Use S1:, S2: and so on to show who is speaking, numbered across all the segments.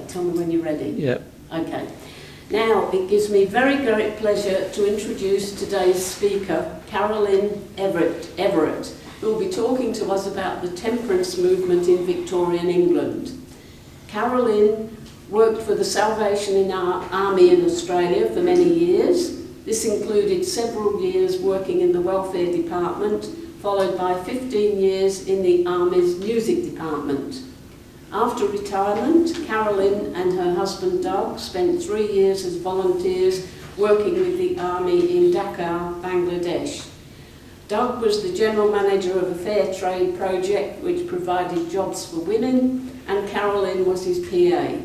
S1: tell me when you're ready.
S2: Yeah.
S1: Okay. Now, it gives me very great pleasure to introduce today's speaker, Carolynn Everitt, who will be talking to us about the temperance movement in Victorian England. Carolynn worked for the Salvation Army in Australia for many years. This included several years working in the welfare department, followed by 15 years in the Army's music department. After retirement, Carolynn and her husband Doug spent 3 years as volunteers working with the Army in Dhaka, Bangladesh. Doug was the general manager of a fair trade project which provided jobs for women, and Carolynn was his PA.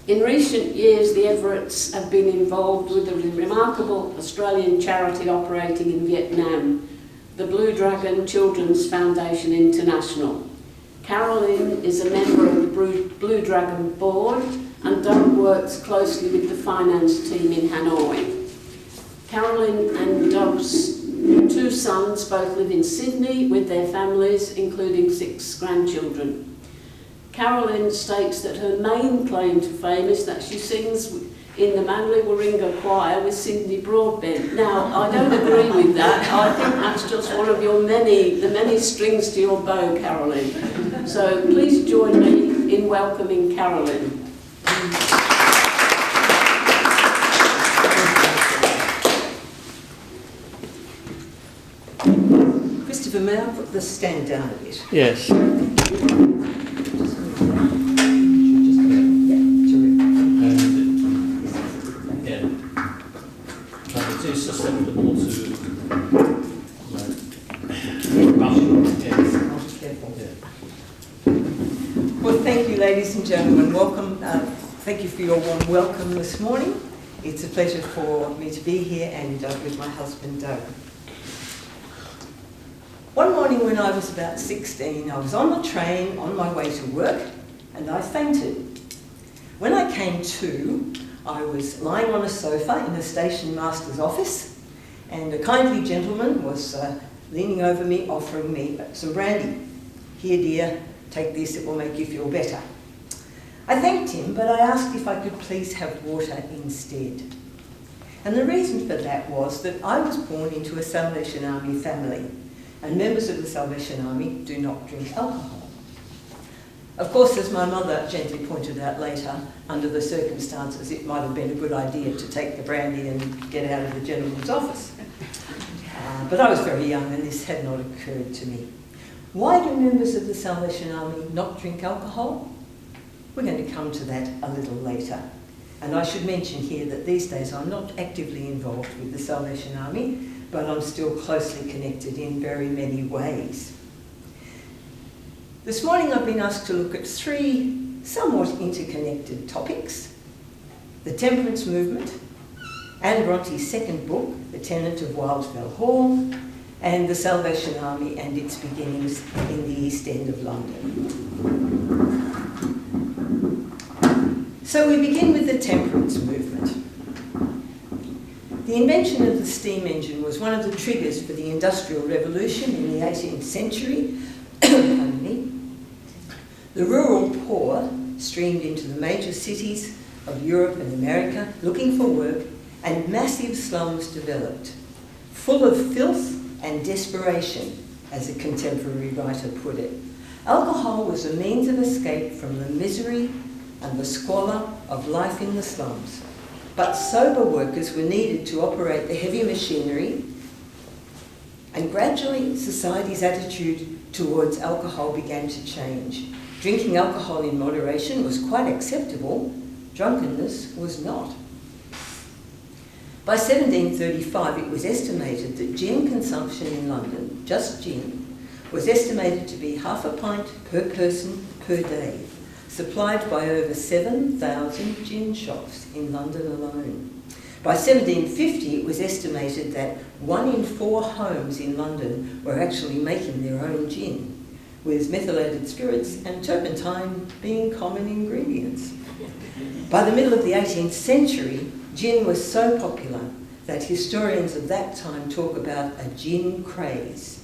S1: In recent years, the Everitts have been involved with a remarkable Australian charity operating in Vietnam, the Blue Dragon Children's Foundation International. Carolynn is a member of the Blue Dragon board, and Doug works closely with the finance team in Hanoi. Carolynn and Doug's 2 sons both live in Sydney with their families, including 6 grandchildren. Carolynn states that her main claim to fame is that she sings in the Manly Warringah Choir with Cindy Broadbent. Now, I don't agree with that. I think that's just one of the many strings to your bow, Carolynn. So please join me in welcoming Carolynn.
S3: Christopher, may I put the stand down a bit?
S2: Yes.
S4: It's susceptible to
S3: Well, thank you, ladies and gentlemen. Welcome. Thank you for your warm welcome this morning. It's a pleasure for me to be here and with my husband, Doug. One morning when I was about 16, I was on the train on my way to work and I fainted. When I came to, I was lying on a sofa in the station master's office, and a kindly gentleman was leaning over me, offering me some brandy. Here, dear, take this, it will make you feel better. I thanked him, but I asked if I could please have water instead. And the reason for that was that I was born into a Salvation Army family, and members of the Salvation Army do not drink alcohol. Of course, as my mother gently pointed out later, under the circumstances, it might have been a good idea to take the brandy and get out of the gentleman's office. But I was very young and this had not occurred to me. Why do members of the Salvation Army not drink alcohol? We're going to come to that a little later. And I should mention here that these days I'm not actively involved with the Salvation Army, but I'm still closely connected in very many ways. This morning I've been asked to look at 3 somewhat interconnected topics: the temperance movement, Anne Bronte's second book, The Tenant of Wildfell Hall, and the Salvation Army and its beginnings in the East End of London. So we begin with the temperance movement. The invention of the steam engine was one of the triggers for the Industrial Revolution in the 18th century. Pardon me. The rural poor streamed into the major cities of Europe and America looking for work, and massive slums developed, full of filth and desperation, as a contemporary writer put it. Alcohol was a means of escape from the misery and the squalor of life in the slums. But sober workers were needed to operate the heavy machinery, and gradually society's attitude towards alcohol began to change. Drinking alcohol in moderation was quite acceptable. Drunkenness was not. By 1735, it was estimated that gin consumption in London, just gin, was estimated to be half a pint per person per day, supplied by over 7,000 gin shops in London alone. By 1750, it was estimated that 1 in 4 homes in London were actually making their own gin, with methylated spirits and turpentine being common ingredients. By the middle of the 18th century, gin was so popular that historians of that time talk about a gin craze.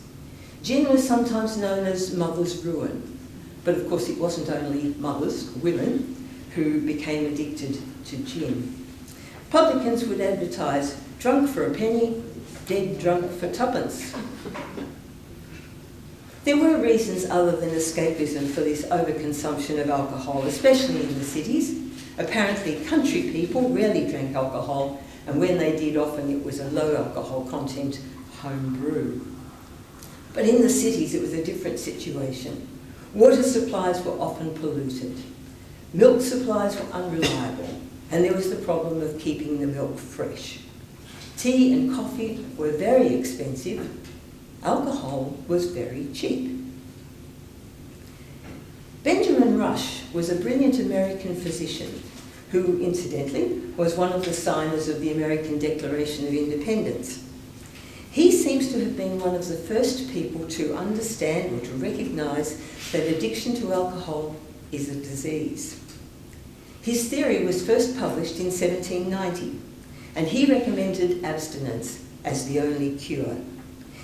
S3: Gin was sometimes known as mother's ruin, but of course it wasn't only mothers, women, who became addicted to gin. Publicans would advertise, drunk for a penny, dead drunk for tuppence. There were reasons other than escapism for this overconsumption of alcohol, especially in the cities. Apparently, country people rarely drank alcohol, and when they did, often it was a low alcohol content home brew. But in the cities, it was a different situation. Water supplies were often polluted. Milk supplies were unreliable, and there was the problem of keeping the milk fresh. Tea and coffee were very expensive. Alcohol was very cheap. Benjamin Rush was a brilliant American physician who, incidentally, was one of the signers of the American Declaration of Independence. He seems to have been one of the first people to understand or to recognise that addiction to alcohol is a disease. His theory was first published in 1790, and he recommended abstinence as the only cure.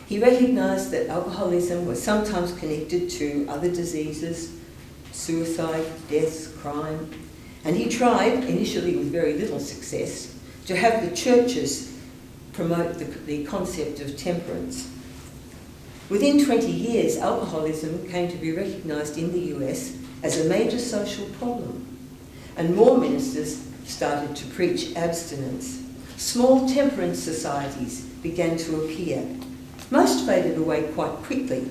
S3: He recognised that alcoholism was sometimes connected to other diseases, suicide, death, crime, and he tried, initially with very little success, to have the churches promote the concept of temperance. Within 20 years, alcoholism came to be recognised in the US as a major social problem, and more ministers started to preach abstinence. Small temperance societies began to appear. Most faded away quite quickly,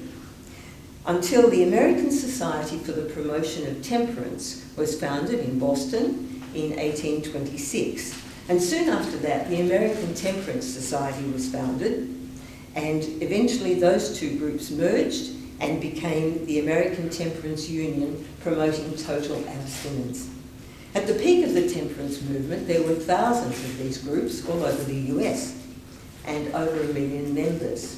S3: until the American Society for the Promotion of Temperance was founded in Boston in 1826. And soon after that, the American Temperance Society was founded, and eventually those two groups merged and became the American Temperance Union, promoting total abstinence. At the peak of the temperance movement, there were thousands of these groups all over the US and over 1 million members.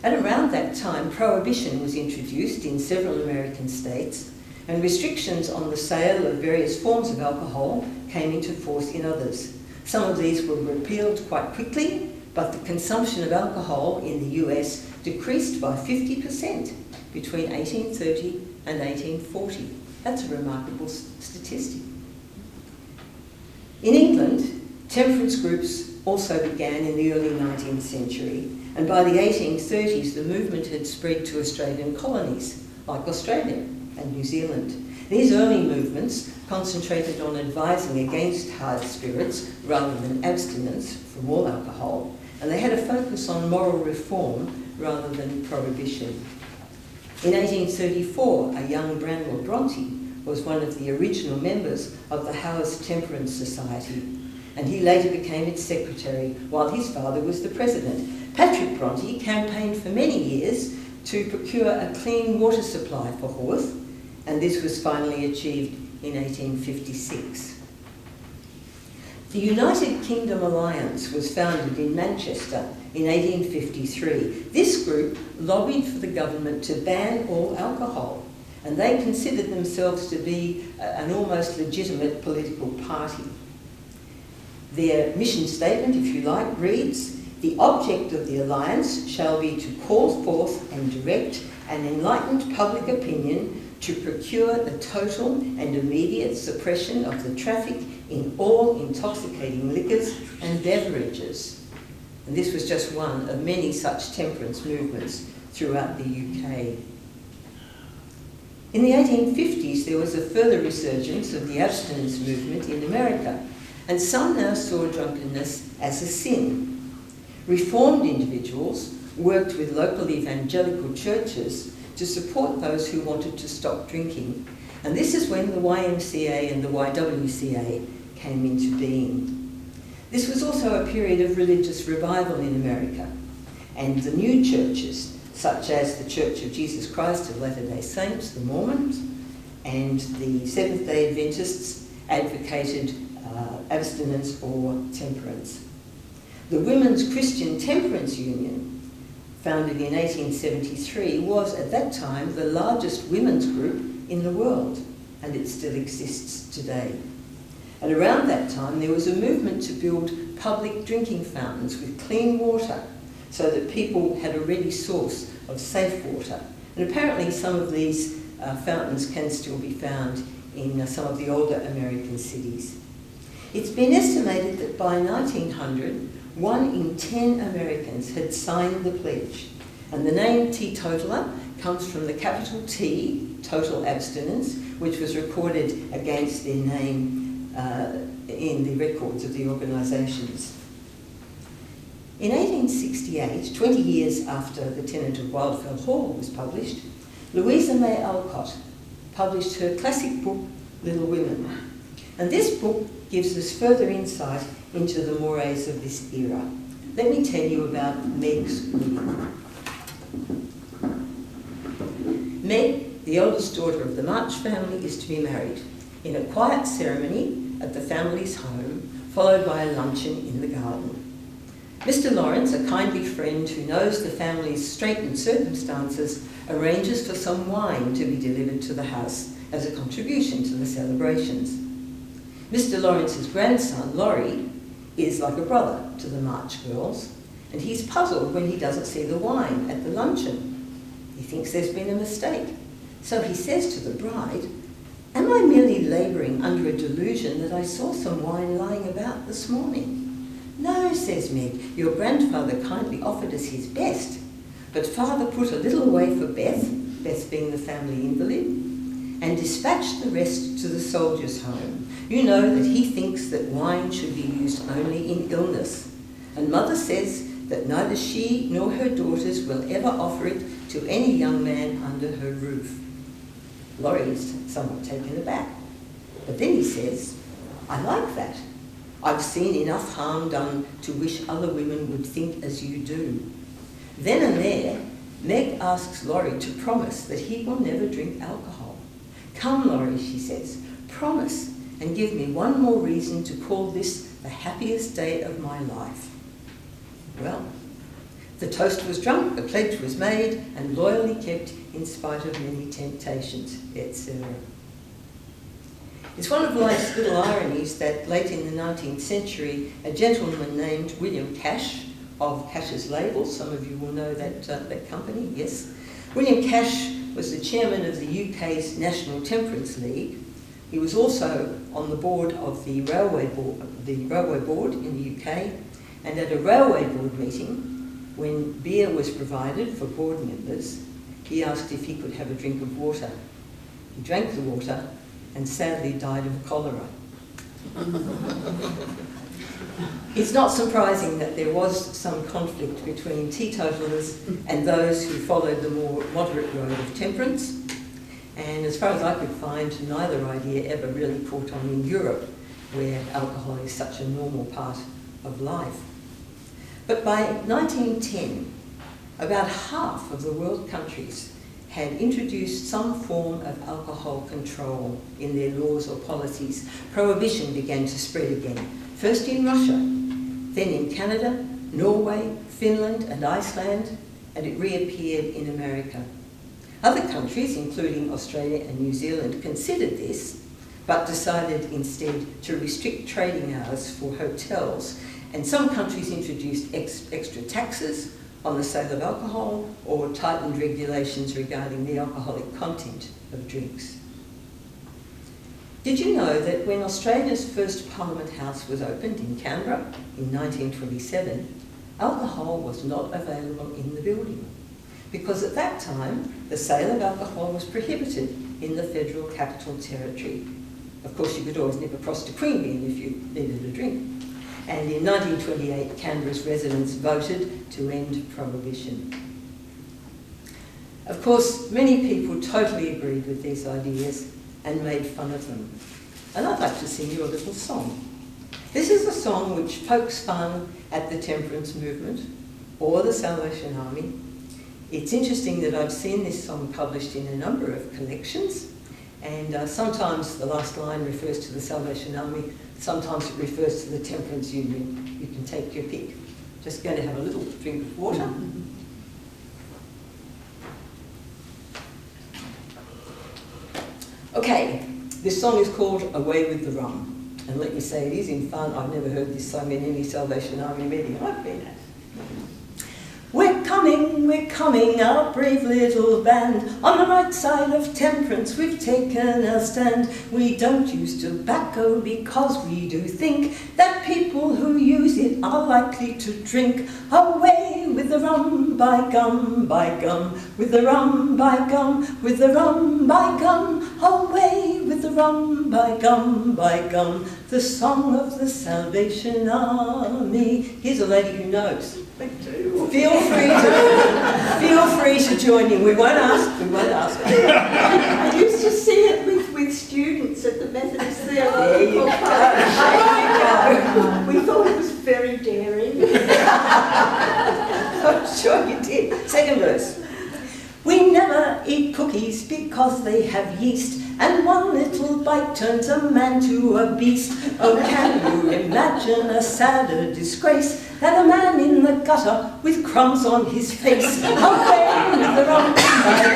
S3: At around that time, prohibition was introduced in several American states, and restrictions on the sale of various forms of alcohol came into force in others. Some of these were repealed quite quickly, but the consumption of alcohol in the US decreased by 50% between 1830 and 1840. That's a remarkable statistic. In England, temperance groups also began in the early 19th century, and by the 1830s the movement had spread to Australian colonies like Australia and New Zealand. These early movements concentrated on advising against hard spirits rather than abstinence from all alcohol, and they had a focus on moral reform rather than prohibition. In 1834, a young Branwell Bronte was one of the original members of the Howards Temperance Society, and he later became its secretary while his father was the president. Patrick Bronte campaigned for many years to procure a clean water supply for Hawth, and this was finally achieved in 1856. The United Kingdom Alliance was founded in Manchester in 1853. This group lobbied for the government to ban all alcohol, and they considered themselves to be an almost legitimate political party. Their mission statement, if you like, reads, "The object of the Alliance shall be to call forth and direct an enlightened public opinion to procure the total and immediate suppression of the traffic in all intoxicating liquors and beverages." And this was just one of many such temperance movements throughout the UK. In the 1850s, there was a further resurgence of the abstinence movement in America, and some now saw drunkenness as a sin. Reformed individuals worked with local evangelical churches to support those who wanted to stop drinking, and this is when the YMCA and the YWCA came into being. This was also a period of religious revival in America, and the new churches, such as the Church of Jesus Christ of Latter-day Saints, the Mormons, and the Seventh-day Adventists advocated abstinence or temperance. The Women's Christian Temperance Union, founded in 1873, was at that time the largest women's group in the world, and it still exists today. And around that time, there was a movement to build public drinking fountains with clean water so that people had a ready source of safe water. And apparently some of these fountains can still be found in some of the older American cities. It's been estimated that by 1900, 1 in 10 Americans had signed the pledge, and the name teetotaler comes from the capital T, total abstinence, which was recorded against their name in the records of the organisations. In 1868, 20 years after The Tenant of Wildfell Hall was published, Louisa May Alcott published her classic book, Little Women. And this book gives us further insight into the mores of this era. Let me tell you about Meg's wedding. Meg, the eldest daughter of the March family, is to be married in a quiet ceremony at the family's home, followed by a luncheon in the garden. Mr. Lawrence, a kindly friend who knows the family's straitened circumstances, arranges for some wine to be delivered to the house as a contribution to the celebrations. Mr. Lawrence's grandson, Laurie, is like a brother to the March girls, and he's puzzled when he doesn't see the wine at the luncheon. He thinks there's been a mistake. So he says to the bride, "Am I merely labouring under a delusion that I saw some wine lying about this morning?" "No," says Meg, "your grandfather kindly offered us his best, but father put a little away for Beth," Beth being the family invalid, "and dispatched the rest to the soldiers' home. You know that he thinks that wine should be used only in illness, and mother says that neither she nor her daughters will ever offer it to any young man under her roof." Laurie is somewhat taken aback, but then he says, "I like that. I've seen enough harm done to wish other women would think as you do." Then and there, Meg asks Laurie to promise that he will never drink alcohol. "Come, Laurie," she says, "promise and give me one more reason to call this the happiest day of my life." Well, the toast was drunk, the pledge was made, and loyally kept in spite of many temptations, etc. It's one of life's little ironies that late in the 19th century, a gentleman named William Cash of Cash's Labels, some of you will know that company, yes. William Cash was the chairman of the UK's National Temperance League. He was also on the board of the railway board in the UK, and at a railway board meeting, when beer was provided for board members, he asked if he could have a drink of water. He drank the water and sadly died of cholera. It's not surprising that there was some conflict between teetotalers and those who followed the more moderate road of temperance. And as far as I could find, neither idea ever really caught on in Europe, where alcohol is such a normal part of life. But by 1910, about half of the world countries had introduced some form of alcohol control in their laws or policies. Prohibition began to spread again, first in Russia, then in Canada, Norway, Finland and Iceland, and it reappeared in America. Other countries, including Australia and New Zealand, considered this, but decided instead to restrict trading hours for hotels, and some countries introduced extra taxes on the sale of alcohol or tightened regulations regarding the alcoholic content of drinks. Did you know that when Australia's first Parliament House was opened in Canberra in 1927, alcohol was not available in the building? Because at that time, the sale of alcohol was prohibited in the Federal Capital Territory. Of course, you could always nip across to Queanbeyan if you needed a drink. And in 1928, Canberra's residents voted to end prohibition. Of course, many people totally agreed with these ideas and made fun of them. And I'd like to sing you a little song. This is a song which pokes fun at the temperance movement or the Salvation Army. It's interesting that I've seen this song published in a number of collections, and sometimes the last line refers to the Salvation Army, sometimes it refers to the Temperance Union. You can take your pick. Just going to have a little drink of water. Okay, this song is called Away with the Rum. And let me say, it is in fun. I've never heard this sung in any Salvation Army meeting I've been at. We're we're coming, our brave little band. On the right side of temperance we've taken our stand. We don't use tobacco because we do think that people who use it are likely to drink. Away with the rum, by gum, with the rum, by gum, with the rum, by gum. Away with the rum, by gum, the song of the Salvation Army. Here's a lady who knows. Feel free to join in. We won't ask.
S2: I used to see it with students at the Methodist Theatre.
S3: There you go.
S2: We thought it was very daring.
S3: I'm sure you did. Second verse. We never eat cookies because they have yeast, and one little bite turns a man to a beast. Oh, can you imagine a sadder disgrace than a man in the gutter with crumbs on his face? Away with the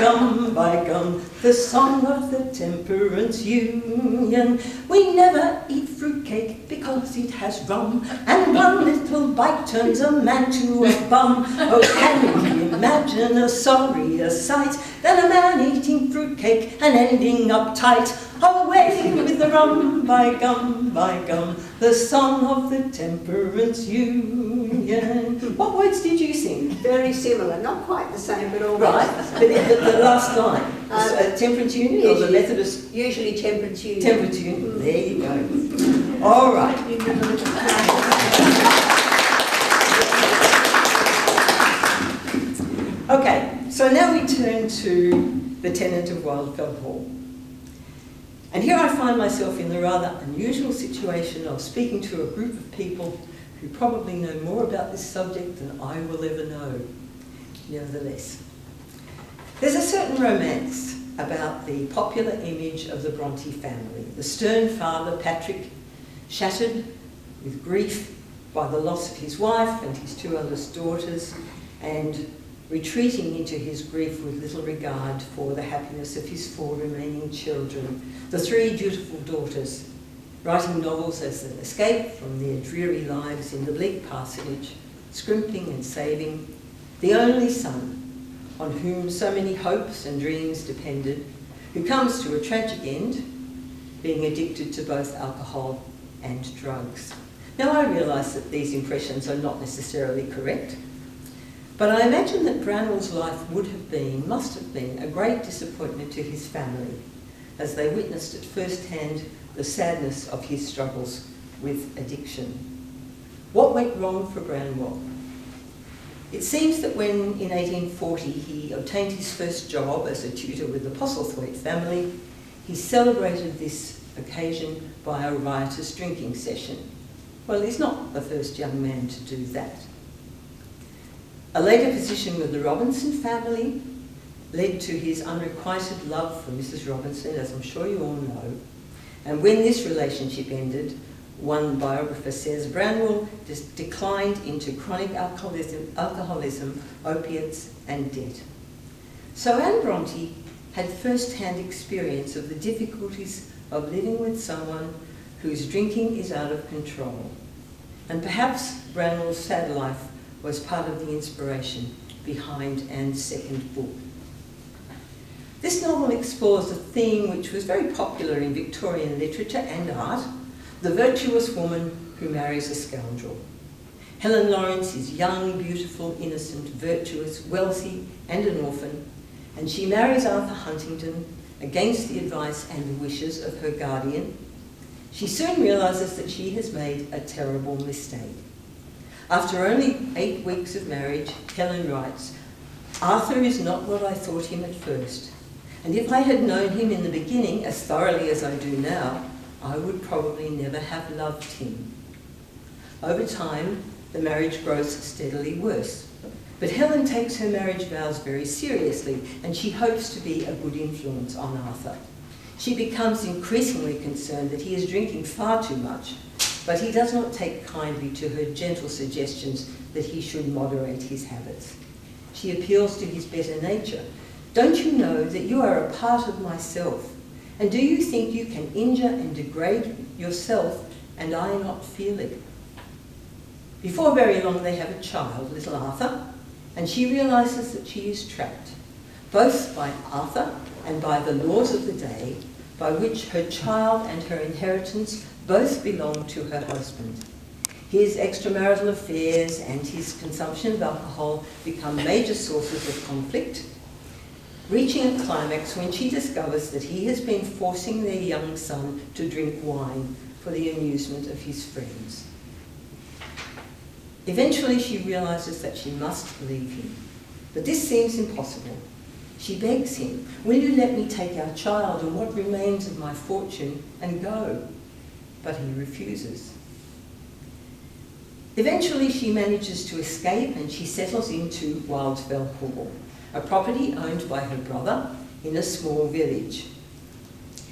S3: rum, by gum, the song of the Temperance Union. We never eat fruitcake because it has rum, and one little bite turns a man to a bum. Oh, can you imagine a sorrier sight than a man eating fruitcake and ending up tight? Away with the rum, by gum, the song of the Temperance Union. What words did you sing?
S2: Very similar, not quite the same, but all
S3: Right, but the last line. Temperance Union or the Methodist?
S2: Usually Temperance Union.
S3: Temperance Union, there you go. All right. Okay, so now we turn to the tenant of Wildfell Hall. And here I find myself in the rather unusual situation of speaking to a group of people who probably know more about this subject than I will ever know. Nevertheless, there's a certain romance about the popular image of the Bronte family. The stern father, Patrick, shattered with grief by the loss of his wife and his two eldest daughters, and retreating into his grief with little regard for the happiness of his four remaining children, the three dutiful daughters, writing novels as an escape from their dreary lives in the bleak parsonage, scrimping and saving, the only son on whom so many hopes and dreams depended, who comes to a tragic end, being addicted to both alcohol and drugs. Now I realise that these impressions are not necessarily correct, but I imagine that Branwell's life must have been a great disappointment to his family, as they witnessed at first hand the sadness of his struggles with addiction. What went wrong for Branwell? It seems that when in 1840 he obtained his first job as a tutor with the Postlethwaite family, he celebrated this occasion by a riotous drinking session. Well, he's not the first young man to do that. A later position with the Robinson family led to his unrequited love for Mrs. Robinson, as I'm sure you all know. And when this relationship ended, one biographer says Branwell declined into chronic alcoholism, opiates, and debt. So Anne Bronte had first-hand experience of the difficulties of living with someone whose drinking is out of control. And perhaps Branwell's sad life was part of the inspiration behind Anne's second book. This novel explores a theme which was very popular in Victorian literature and art, the virtuous woman who marries a scoundrel. Helen Lawrence is young, beautiful, innocent, virtuous, wealthy, and an orphan, and she marries Arthur Huntington against the advice and the wishes of her guardian. She soon realises that she has made a terrible mistake. After only 8 weeks of marriage, Helen writes, "Arthur is not what I thought him at first, and if I had known him in the beginning as thoroughly as I do now, I would probably never have loved him." Over time, the marriage grows steadily worse, but Helen takes her marriage vows very seriously, and she hopes to be a good influence on Arthur. She becomes increasingly concerned that he is drinking far too much, but he does not take kindly to her gentle suggestions that he should moderate his habits. She appeals to his better nature. "Don't you know that you are a part of myself? And do you think you can injure and degrade yourself and I not feel it?" Before very long they have a child, little Arthur, and she realises that she is trapped, both by Arthur and by the laws of the day, by which her child and her inheritance both belong to her husband. His extramarital affairs and his consumption of alcohol become major sources of conflict, reaching a climax when she discovers that he has been forcing their young son to drink wine for the amusement of his friends. Eventually, she realises that she must leave him, but this seems impossible. She begs him, "Will you let me take our child and what remains of my fortune and go?" But he refuses. Eventually, she manages to escape and she settles into Wildfell Hall, a property owned by her brother in a small village.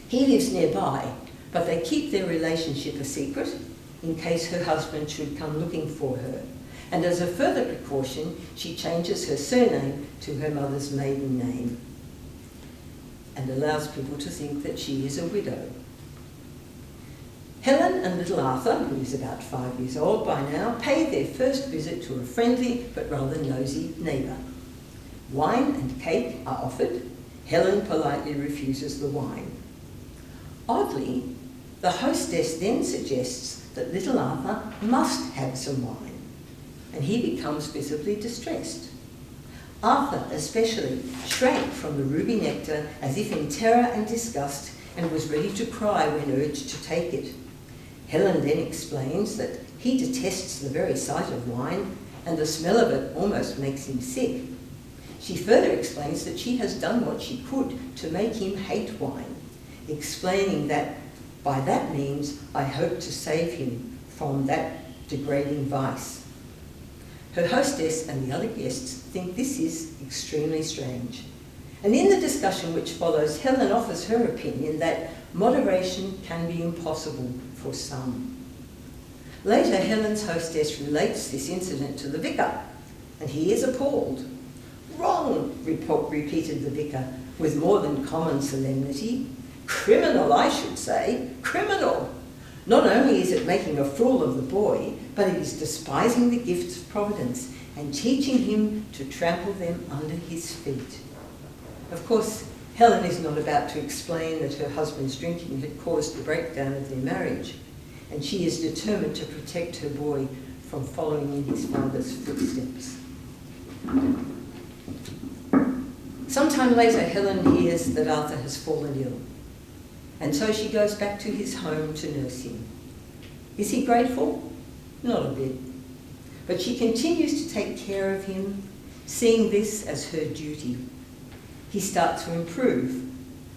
S3: He lives nearby, but they keep their relationship a secret in case her husband should come looking for her. And as a further precaution, she changes her surname to her mother's maiden name and allows people to think that she is a widow. Helen and little Arthur, who is about 5 years old by now, pay their first visit to a friendly but rather nosy neighbour. Wine and cake are offered. Helen politely refuses the wine. Oddly, the hostess then suggests that little Arthur must have some wine, and he becomes visibly distressed. Arthur especially shrank from the ruby nectar as if in terror and disgust and was ready to cry when urged to take it. Helen then explains that he detests the very sight of wine and the smell of it almost makes him sick. She further explains that she has done what she could to make him hate wine, explaining that by that means I hope to save him from that degrading vice. Her hostess and the other guests think this is extremely strange. And in the discussion which follows, Helen offers her opinion that moderation can be impossible for some. Later, Helen's hostess relates this incident to the vicar, and he is appalled. "Wrong," repeated the vicar with more than common solemnity. "Criminal, I should say, criminal. Not only is it making a fool of the boy, but it is despising the gifts of Providence and teaching him to trample them under his feet." Of course, Helen is not about to explain that her husband's drinking had caused the breakdown of their marriage, and she is determined to protect her boy from following in his father's footsteps. Sometime later, Helen hears that Arthur has fallen ill, and so she goes back to his home to nurse him. Is he grateful? Not a bit. But she continues to take care of him, seeing this as her duty. He starts to improve,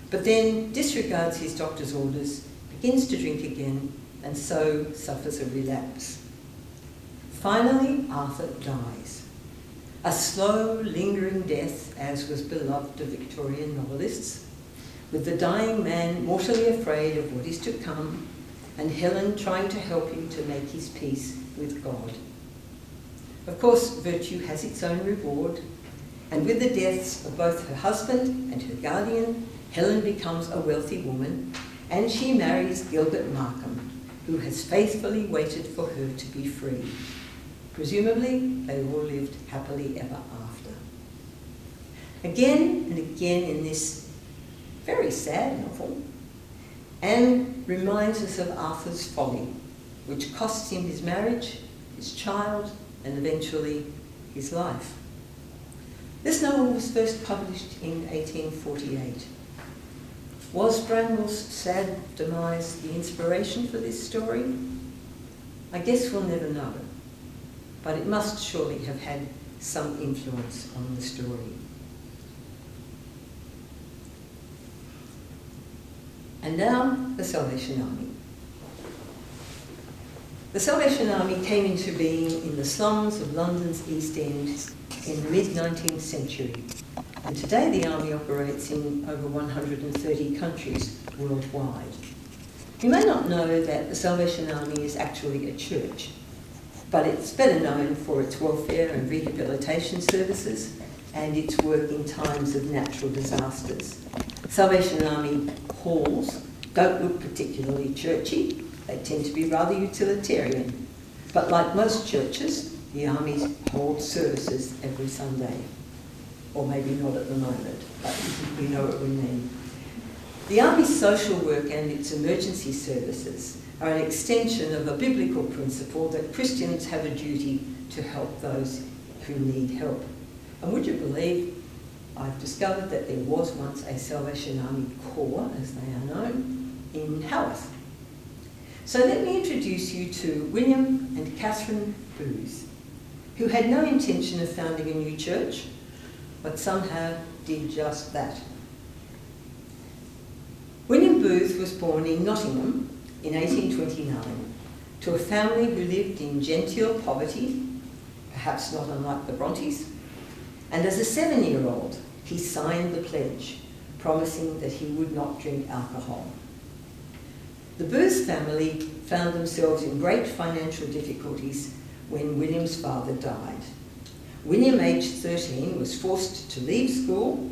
S3: but then disregards his doctor's orders, begins to drink again, and so suffers a relapse. Finally, Arthur dies. A slow, lingering death, as was beloved of Victorian novelists, with the dying man mortally afraid of what is to come, and Helen trying to help him to make his peace with God. Of course, virtue has its own reward, and with the deaths of both her husband and her guardian, Helen becomes a wealthy woman, and she marries Gilbert Markham, who has faithfully waited for her to be free. Presumably, they all lived happily ever after. Again and again in this very sad novel, Anne reminds us of Arthur's folly, which costs him his marriage, his child, and eventually his life. This novel was first published in 1848. Was Branwell's sad demise the inspiration for this story? I guess we'll never know, but it must surely have had some influence on the story. And now, the Salvation Army. The Salvation Army came into being in the slums of London's East End in the mid-19th century, and today the Army operates in over 130 countries worldwide. You may not know that the Salvation Army is actually a church, but it's better known for its welfare and rehabilitation services and its work in times of natural disasters. Salvation Army halls don't look particularly churchy. They tend to be rather utilitarian. But like most churches, the Army holds services every Sunday. Or maybe not at the moment, but we know what we mean. The Army's social work and its emergency services are an extension of a biblical principle that Christians have a duty to help those who need help. And would you believe, I've discovered that there was once a Salvation Army Corps, as they are known, in Haworth. So let me introduce you to William and Carolynn Everitt, who had no intention of founding a new church, but somehow did just that. William Booth was born in Nottingham in 1829 to a family who lived in genteel poverty, perhaps not unlike the Brontes, and as a 7-year-old he signed the pledge, promising that he would not drink alcohol. The Booth family found themselves in great financial difficulties when William's father died. William, aged 13, was forced to leave school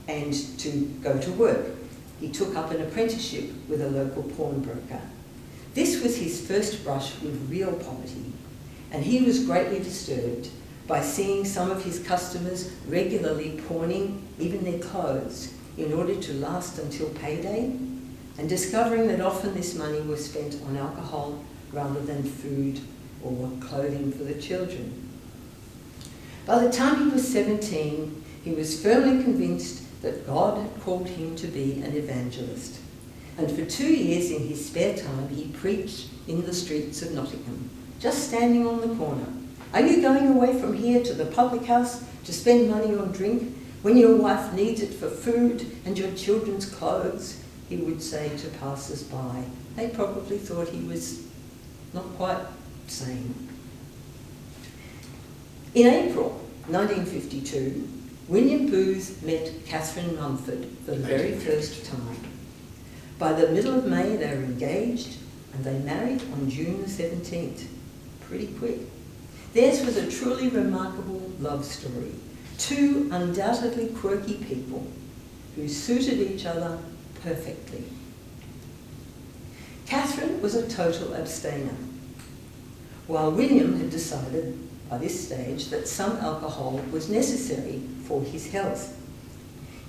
S3: and to go to work. He took up an apprenticeship with a local pawnbroker. This was his first brush with real poverty, and he was greatly disturbed by seeing some of his customers regularly pawning even their clothes in order to last until payday, and discovering that often this money was spent on alcohol rather than food or clothing for the children. By the time he was 17, he was firmly convinced that God had called him to be an evangelist. And for 2 years in his spare time, he preached in the streets of Nottingham, just standing on the corner. Are you going away from here to the public house to spend money on drink when your wife needs it for food and your children's clothes? He would say to passers-by. They probably thought he was not quite sane. In April 1952, William Booth met Carolynn Mumford for the very first time. By the middle of May, they were engaged, and they married on June the 17th. Pretty quick. Theirs was a truly remarkable love story. Two undoubtedly quirky people who suited each other perfectly. Carolynn was a total abstainer, while William had decided by this stage that some alcohol was necessary for his health.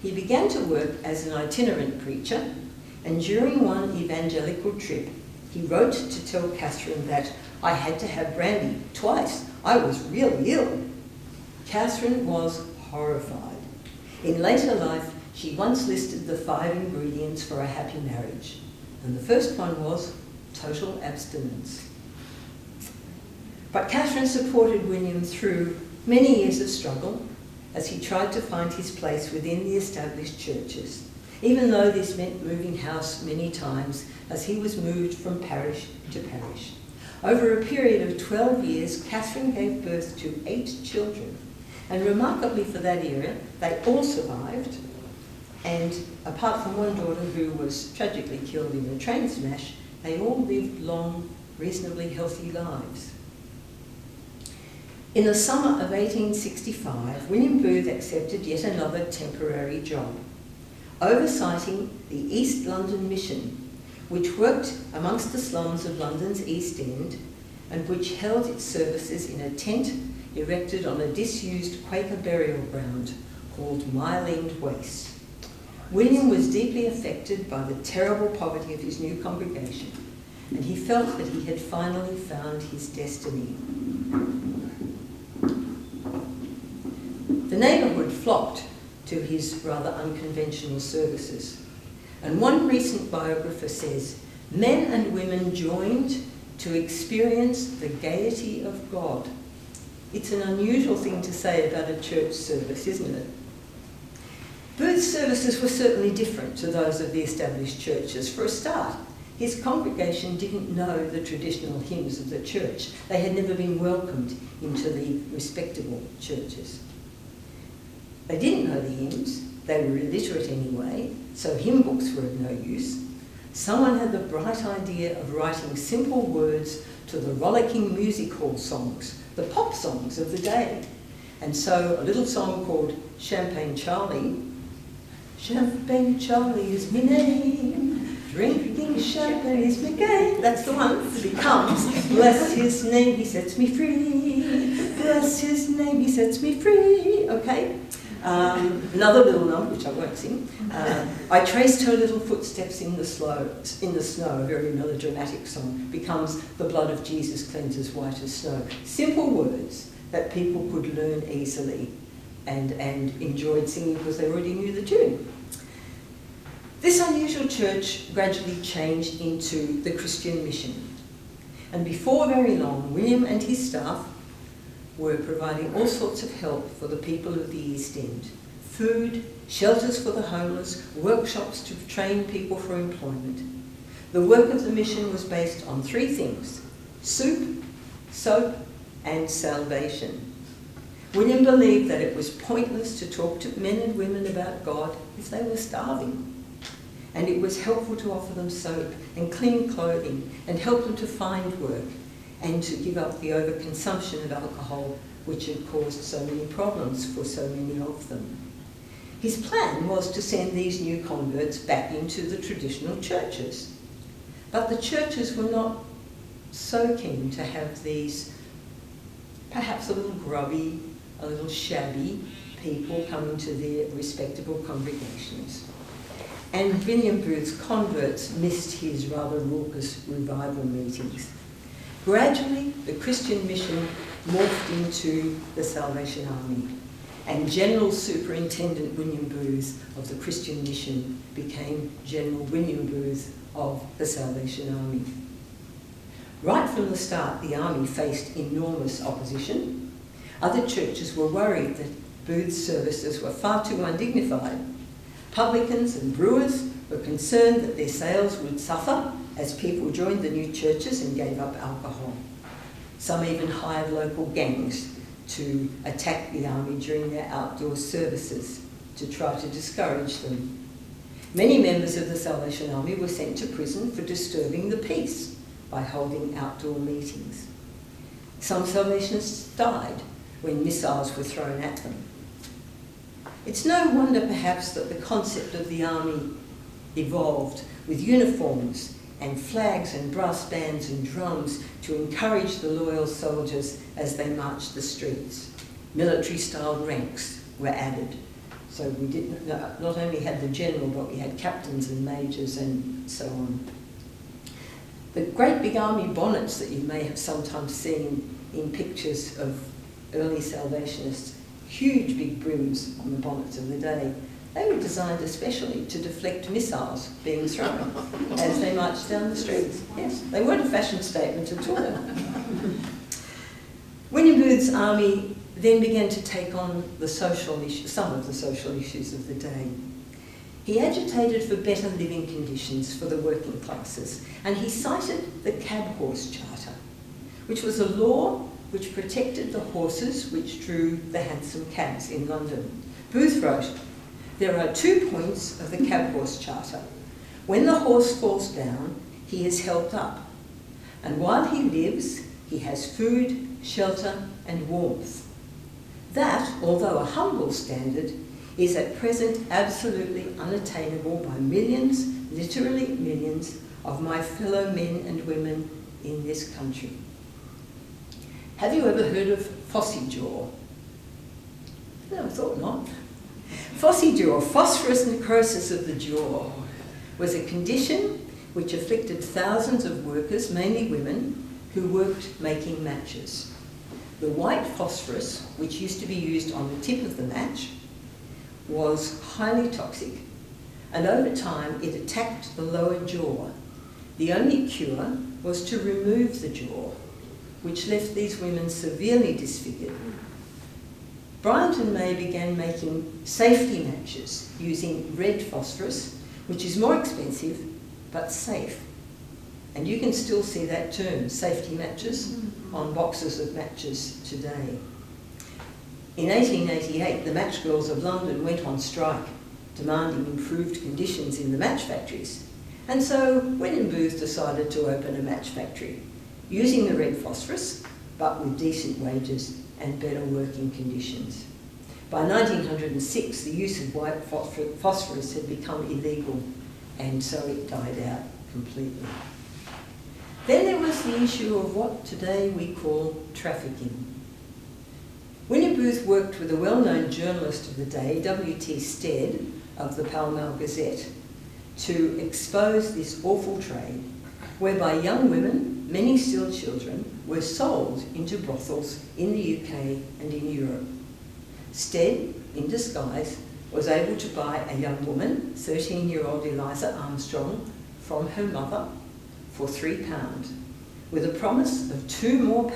S3: He began to work as an itinerant preacher, and during one evangelical trip, he wrote to tell Carolynn that I had to have brandy twice. I was really ill. Carolynn was horrified. In later life, she once listed the 5 ingredients for a happy marriage, and the first one was total abstinence. But Carolynn supported William through many years of struggle as he tried to find his place within the established churches, even though this meant moving house many times as he was moved from parish to parish. Over a period of 12 years, Carolynn gave birth to 8 children, and remarkably for that era, they all survived, and apart from one daughter who was tragically killed in a train smash, they all lived long, reasonably healthy lives. In the summer of 1865, William Booth accepted yet another temporary job, oversighting the East London Mission, which worked amongst the slums of London's East End and which held its services in a tent erected on a disused Quaker burial ground called Mile End Waste. William was deeply affected by the terrible poverty of his new congregation, and he felt that he had finally found his destiny. The neighbourhood flocked to his rather unconventional services, and one recent biographer says, men and women joined to experience the gaiety of God. It's an unusual thing to say about a church service, isn't it? Booth's services were certainly different to those of the established churches. For a start, his congregation didn't know the traditional hymns of the church. They had never been welcomed into the respectable churches. They didn't know the hymns. They were illiterate anyway, so hymn books were of no use. Someone had the bright idea of writing simple words to the rollicking music hall songs, the pop songs of the day. And so a little song called Champagne Charlie, Champagne Charlie is my name, Drinking champagne is me gay. That's the one. Becomes, bless his name, he sets me free. Bless his name, he sets me free. Okay. Another little number, which I won't sing. I traced her little footsteps in the snow, a very melodramatic song, becomes the blood of Jesus cleanses white as snow. Simple words that people could learn easily and enjoyed singing because they already knew the tune. This unusual church gradually changed into the Christian mission. And before very long, William and his staff were providing all sorts of help for the people of the East End. Food, shelters for the homeless, workshops to train people for employment. The work of the mission was based on three things: soup, soap, and salvation. William believed that it was pointless to talk to men and women about God if they were starving. And it was helpful to offer them soap and clean clothing and help them to find work and to give up the overconsumption of alcohol, which had caused so many problems for so many of them. His plan was to send these new converts back into the traditional churches. But the churches were not so keen to have these perhaps a little grubby, a little shabby people come into their respectable congregations. And William Booth's converts missed his rather raucous revival meetings. Gradually, the Christian mission morphed into the Salvation Army, and General Superintendent William Booth of the Christian mission became General William Booth of the Salvation Army. Right from the start, the army faced enormous opposition. Other churches were worried that Booth's services were far too undignified. Publicans and brewers were concerned that their sales would suffer as people joined the new churches and gave up alcohol. Some even hired local gangs to attack the army during their outdoor services to try to discourage them. Many members of the Salvation Army were sent to prison for disturbing the peace by holding outdoor meetings. Some Salvationists died when missiles were thrown at them. It's no wonder perhaps that the concept of the army evolved with uniforms and flags and brass bands and drums to encourage the loyal soldiers as they marched the streets. Military-style ranks were added. So we not only had the general, but we had captains and majors and so on. The great big army bonnets that you may have sometimes seen in pictures of early Salvationists, huge big brims on the bonnets of the day, they were designed especially to deflect missiles being thrown as they marched down the streets. Yes, they weren't a fashion statement at all. William Booth's army then began to take on the social issues, some of the social issues of the day. He agitated for better living conditions for the working classes, and he cited the Cab Horse Charter, which was a law which protected the horses which drew the hansom cabs in London. Booth wrote, "There are 2 points of the Cab Horse Charter. When the horse falls down, he is helped up. And while he lives, he has food, shelter, and warmth. That, although a humble standard, is at present absolutely unattainable by millions, literally millions, of my fellow men and women in this country." Have you ever heard of phossy jaw? No, I thought not. Phossy jaw, phosphorus necrosis of the jaw, was a condition which afflicted thousands of workers, mainly women, who worked making matches. The white phosphorus, which used to be used on the tip of the match, was highly toxic, and over time it attacked the lower jaw. The only cure was to remove the jaw, which left these women severely disfigured. Bryant and May began making safety matches using red phosphorus, which is more expensive but safe. And you can still see that term, safety matches, on boxes of matches today. In 1888, the match girls of London went on strike, demanding improved conditions in the match factories. And so William Booth decided to open a match factory, using the red phosphorus, but with decent wages and better working conditions. By 1906, the use of white phosphorus had become illegal, and so it died out completely. Then there was the issue of what today we call trafficking. Winnie Booth worked with a well-known journalist of the day, W.T. Stead, of the Pall Mall Gazette, to expose this awful trade whereby young women, many still children, were sold into brothels in the UK and in Europe. Stead, in disguise, was able to buy a young woman, 13-year-old Eliza Armstrong, from her mother for £3, with a promise of £2 more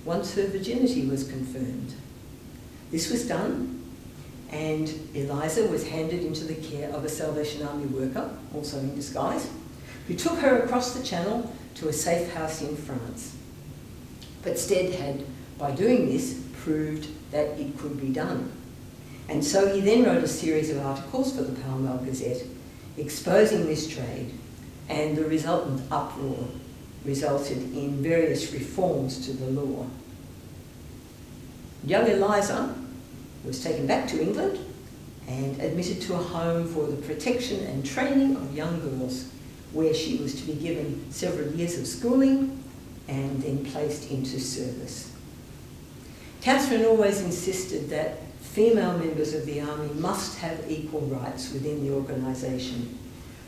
S3: once her virginity was confirmed. This was done, and Eliza was handed into the care of a Salvation Army worker, also in disguise, who took her across the Channel to a safe house in France. But Stead had, by doing this, proved that it could be done. And so he then wrote a series of articles for the Pall Mall Gazette exposing this trade, and the resultant uproar resulted in various reforms to the law. Young Eliza was taken back to England and admitted to a home for the protection and training of young girls, where she was to be given several years of schooling and then placed into service. Catherine always insisted that female members of the army must have equal rights within the organisation.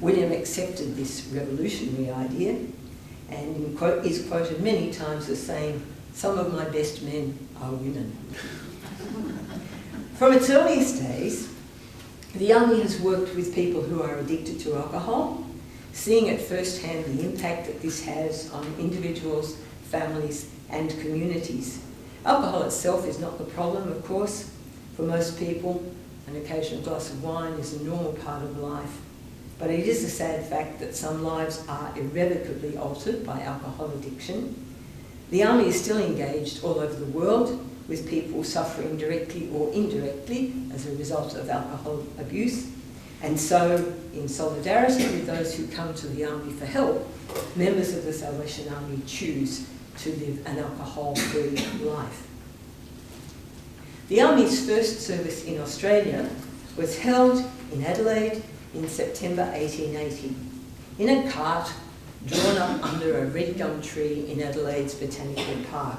S3: William accepted this revolutionary idea and is quoted many times as saying, "Some of my best men are women." From its earliest days, the army has worked with people who are addicted to alcohol, seeing at first hand the impact that this has on individuals, families, and communities. Alcohol itself is not the problem, of course. For most people, an occasional glass of wine is a normal part of life. But it is a sad fact that some lives are irrevocably altered by alcohol addiction. The army is still engaged all over the world with people suffering directly or indirectly as a result of alcohol abuse. And so, in solidarity with those who come to the army for help, members of the Salvation Army choose to live an alcohol-free life. The Army's first service in Australia was held in Adelaide in September 1880, in a cart drawn up under a red gum tree in Adelaide's Botanical Park.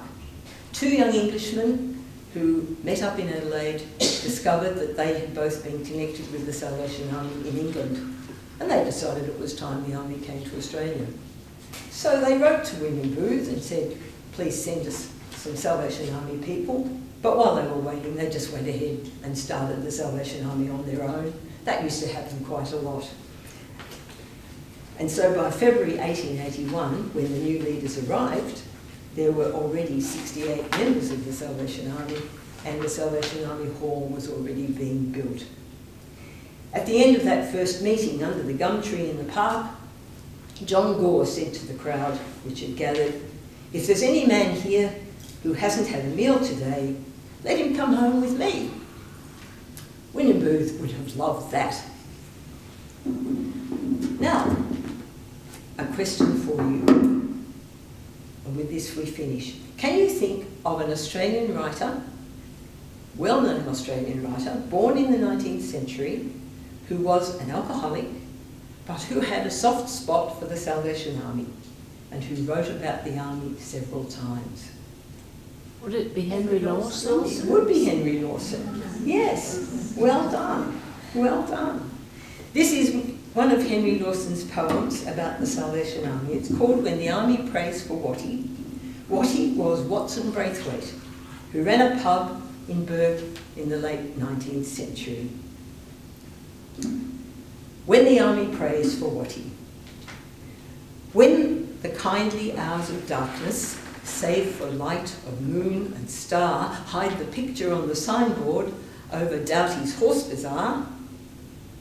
S3: Two young Englishmen who met up in Adelaide discovered that they had both been connected with the Salvation Army in England, and they decided it was time the Army came to Australia. So they wrote to William Booth and said, "Please send us some Salvation Army people." But while they were waiting, they just went ahead and started the Salvation Army on their own. That used to happen quite a lot. And so by February 1881, when the new leaders arrived, there were already 68 members of the Salvation Army, and the Salvation Army Hall was already being built. At the end of that first meeting under the gum tree in the park, John Gore said to the crowd which had gathered, "If there's any man here who hasn't had a meal today, let him come home with me." William Booth would have loved that. Now, a question for you, and with this we finish. Can you think of an Australian writer, well-known Australian writer, born in the 19th century, who was an alcoholic, but who had a soft spot for the Salvation Army, and who wrote about the army several times?
S1: Would it be Henry Lawson?
S3: It would be Henry Lawson. Yes. Well done. Well done. This is one of Henry Lawson's poems about the Salvation Army. It's called "When the Army Prays for Watty." Watty was Watson Braithwaite, who ran a pub in Bourke in the late 19th century. When the Army Prays for Watty. When the kindly hours of darkness, save for light of moon and star, hide the picture on the signboard over Doughty's horse bazaar,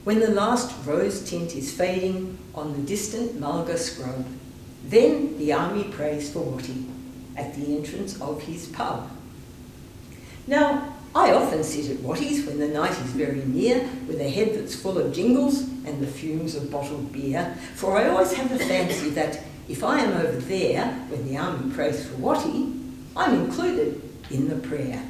S3: when the last rose tint is fading on the distant mulga scrub, then the army prays for Watty at the entrance of his pub. Now, I often sit at Watty's when the night is very near, with a head that's full of jingles and the fumes of bottled beer, for I always have a fancy that if I am over there when the army prays for Watty, I'm included in the prayer.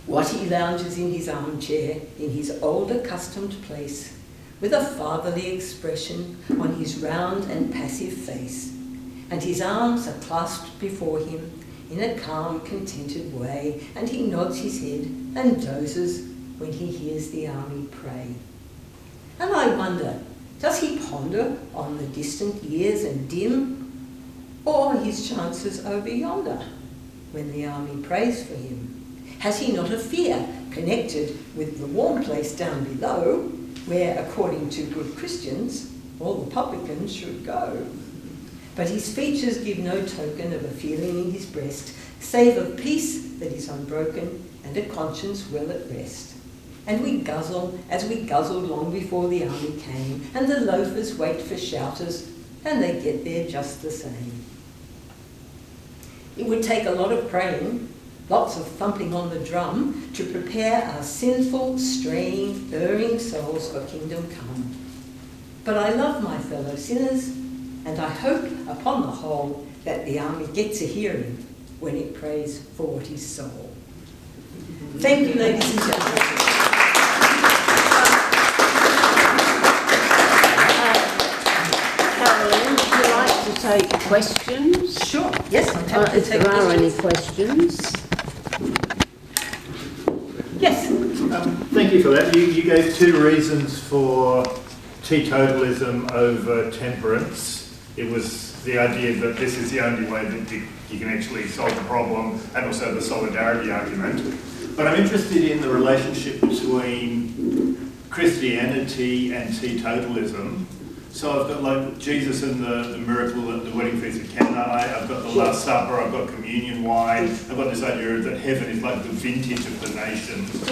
S3: Watty lounges in his armchair in his old accustomed place, with a fatherly expression on his round and passive face, and his arms are clasped before him in a calm, contented way, and he nods his head and dozes when he hears the army pray. And I wonder, does he ponder on the distant years and dim, or his chances over yonder when the army prays for him? Has he not a fear connected with the warm place down below, where, according to good Christians, all the publicans should go? But his features give no token of a feeling in his breast, save of peace that is unbroken and a conscience well at rest. And we guzzle as we guzzled long before the army came, and the loafers wait for shouters, and they get there just the same. It would take a lot of praying, lots of thumping on the drum, to prepare our sinful, straying, erring souls for kingdom come. But I love my fellow sinners, and I hope, upon the whole, that the army gets a hearing when it prays for what is soul. Thank you, ladies and gentlemen.
S1: Carolyn, would you like to take questions?
S3: Sure, yes, I'm happy to
S1: If
S3: take
S1: there are any
S3: questions.
S1: questions.
S3: Yes.
S5: Thank you for that. You gave two reasons for teetotalism over temperance. It was the idea that this is the only way that you can actually solve the problem, and also the solidarity argument. But I'm interested in the relationship between Christianity and teetotalism. So I've got like Jesus and the miracle at the wedding feast at Cana, I've got the Last Supper, I've got communion wine, I've got this idea that heaven is like the vintage of the nations.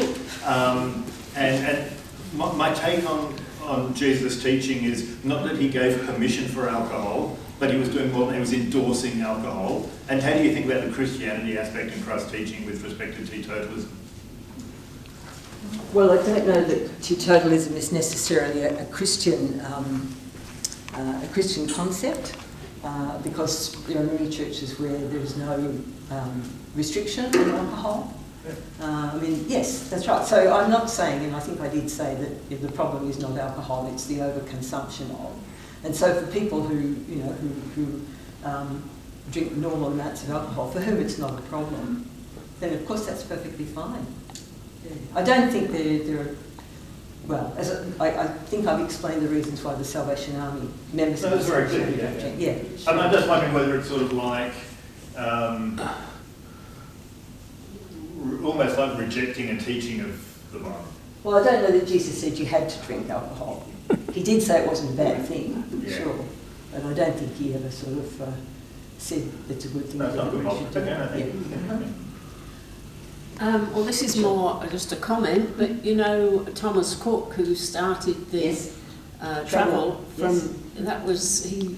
S5: And my take on Jesus' teaching is not that he gave permission for alcohol, but he was doing more than he was endorsing alcohol. And how do you think about the Christianity aspect in Christ's teaching with respect to teetotalism?
S3: Well, I don't know that teetotalism is necessarily a Christian concept, because there are many churches where there is no restriction on alcohol. I mean, yes, that's right. So I'm not saying, and I think I did say that the problem is not alcohol; it's the overconsumption of. And so for people who drink normal amounts of alcohol, for whom it's not a problem, then of course that's perfectly fine. Yeah. I don't think there are. Well, I think I've explained the reasons why the Salvation Army members.
S5: That was very clear. Yeah. I'm just wondering whether it's sort of like almost like rejecting a teaching of the Bible.
S3: Well, I don't know that Jesus said you had to drink alcohol. He did say it wasn't a bad thing, sure, but I don't think he ever sort of said it's a good thing.
S5: That's not good policy.
S1: Well, this is more just a comment, but you know Thomas Cook, who started the travel from, that was, he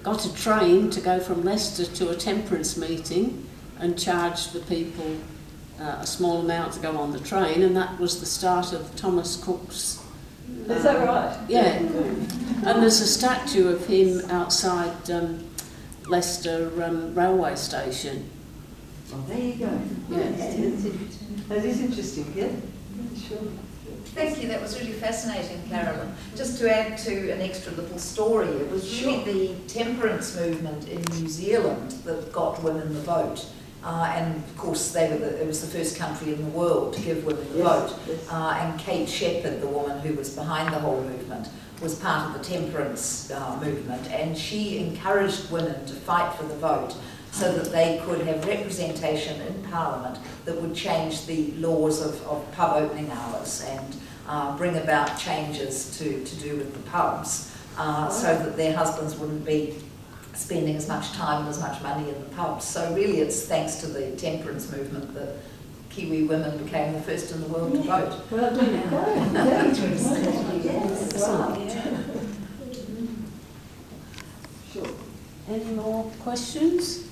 S1: got a train to go from Leicester to a temperance meeting and charged the people a small amount to go on the train, and that was the start of Thomas Cook's.
S3: Is that right?
S1: Yeah. And there's a statue of him outside Leicester railway station.
S3: Well, there you go.
S1: Yeah.
S3: That is interesting, yeah? Sure.
S6: Thank you, that was really fascinating, Carolyn. Just to add to an extra little story, it was really the temperance movement in New Zealand that got women the vote. And of course, it was the first country in the world to give women the vote.
S3: Yes.
S6: And Kate Shepherd, the woman who was behind the whole movement, was part of the temperance movement, and she encouraged women to fight for the vote so that they could have representation in Parliament that would change the laws of pub opening hours and bring about changes to do with the pubs, so that their husbands wouldn't be spending as much time and as much money in the pubs. So really it's thanks to the temperance movement that Kiwi women became the first in the world to vote.
S3: Well, there you go.
S1: Sure. Any more questions?